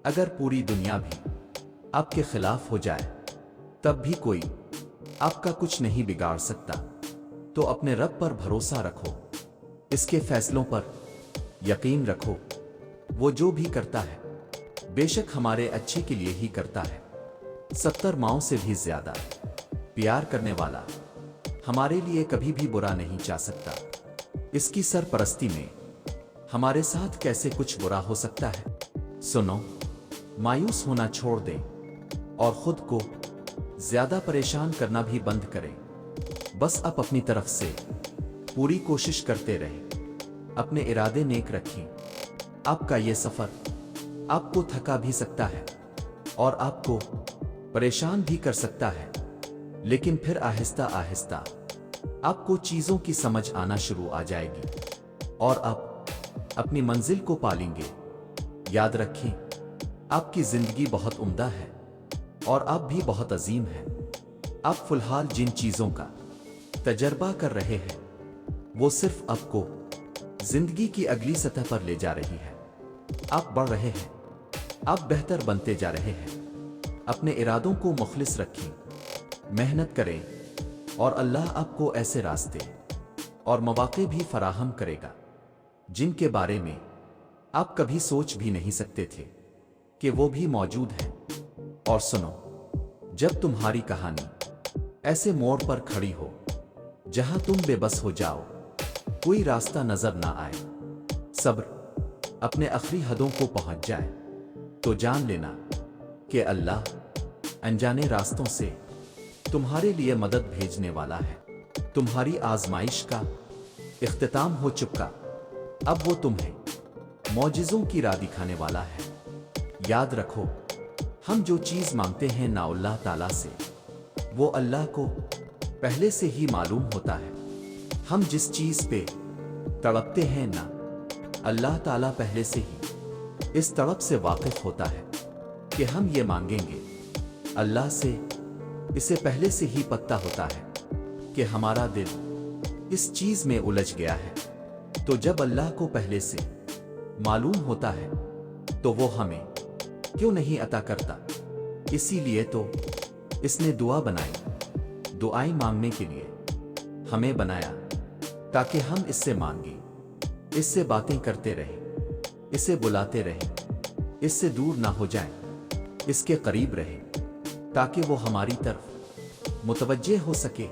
اگر پوری دنیا بھی آپ کے خلاف ہو جائے تب بھی کوئی آپ کا کچھ نہیں بگاڑ سکتا۔ تو اپنے رب پر بھروسہ رکھو، اس کے فیصلوں پر یقین رکھو۔ وہ جو بھی کرتا ہے بے شک ہمارے اچھے کے لیے ہی کرتا ہے۔ 70 ماؤں سے بھی زیادہ پیار کرنے والا ہمارے لیے کبھی بھی برا نہیں چاہ سکتا۔ اس کی سرپرستی میں ہمارے ساتھ کیسے کچھ برا ہو سکتا ہے؟ سنو، مایوس ہونا چھوڑ دیں اور خود کو زیادہ پریشان کرنا بھی بند کریں۔ بس آپ اپنی طرف سے پوری کوشش کرتے رہیں، اپنے ارادے نیک رکھیں۔ آپ کا یہ سفر آپ کو تھکا بھی سکتا ہے اور آپ کو پریشان بھی کر سکتا ہے، لیکن پھر آہستہ آہستہ آپ کو چیزوں کی سمجھ آنا شروع آ جائے گی اور آپ اپنی منزل کو پالیں گے۔ یاد رکھیں، آپ کی زندگی بہت عمدہ ہے اور آپ بھی بہت عظیم ہیں۔ آپ فی الحال جن چیزوں کا تجربہ کر رہے ہیں وہ صرف آپ کو زندگی کی اگلی سطح پر لے جا رہی ہے۔ آپ بڑھ رہے ہیں، آپ بہتر بنتے جا رہے ہیں۔ اپنے ارادوں کو مخلص رکھیں، محنت کریں اور اللہ آپ کو ایسے راستے اور مواقع بھی فراہم کرے گا جن کے بارے میں آپ کبھی سوچ بھی نہیں سکتے تھے کہ وہ بھی موجود ہیں۔ اور سنو، جب تمہاری کہانی ایسے موڑ پر کھڑی ہو جہاں تم بے بس ہو جاؤ، کوئی راستہ نظر نہ آئے، صبر اپنے آخری حدوں کو پہنچ جائے، تو جان لینا کہ اللہ انجانے راستوں سے تمہارے لیے مدد بھیجنے والا ہے۔ تمہاری آزمائش کا اختتام ہو چکا، اب وہ تمہیں معجزوں کی راہ دکھانے والا ہے۔ یاد رکھو، ہم جو چیز مانگتے ہیں نا اللہ تعالیٰ سے، وہ اللہ کو پہلے سے ہی معلوم ہوتا ہے۔ ہم جس چیز پہ تڑپتے ہیں نا، اللہ تعالیٰ پہلے سے ہی اس تڑپ سے واقف ہوتا ہے کہ ہم یہ مانگیں گے۔ اللہ سے اسے پہلے سے ہی پتہ ہوتا ہے کہ ہمارا دل اس چیز میں الجھ گیا ہے، تو جب اللہ کو پہلے سے معلوم ہوتا ہے تو وہ ہمیں کیوں نہیں عطا کرتا؟ اسی لیے تو اس نے دعا بنائی، دعائیں مانگنے کے لیے ہمیں بنایا تاکہ ہم اس سے مانگیں، اس سے باتیں کرتے رہیں، اسے بلاتے رہیں، اس سے دور نہ ہو جائیں، اس کے قریب رہیں تاکہ وہ ہماری طرف متوجہ ہو سکے۔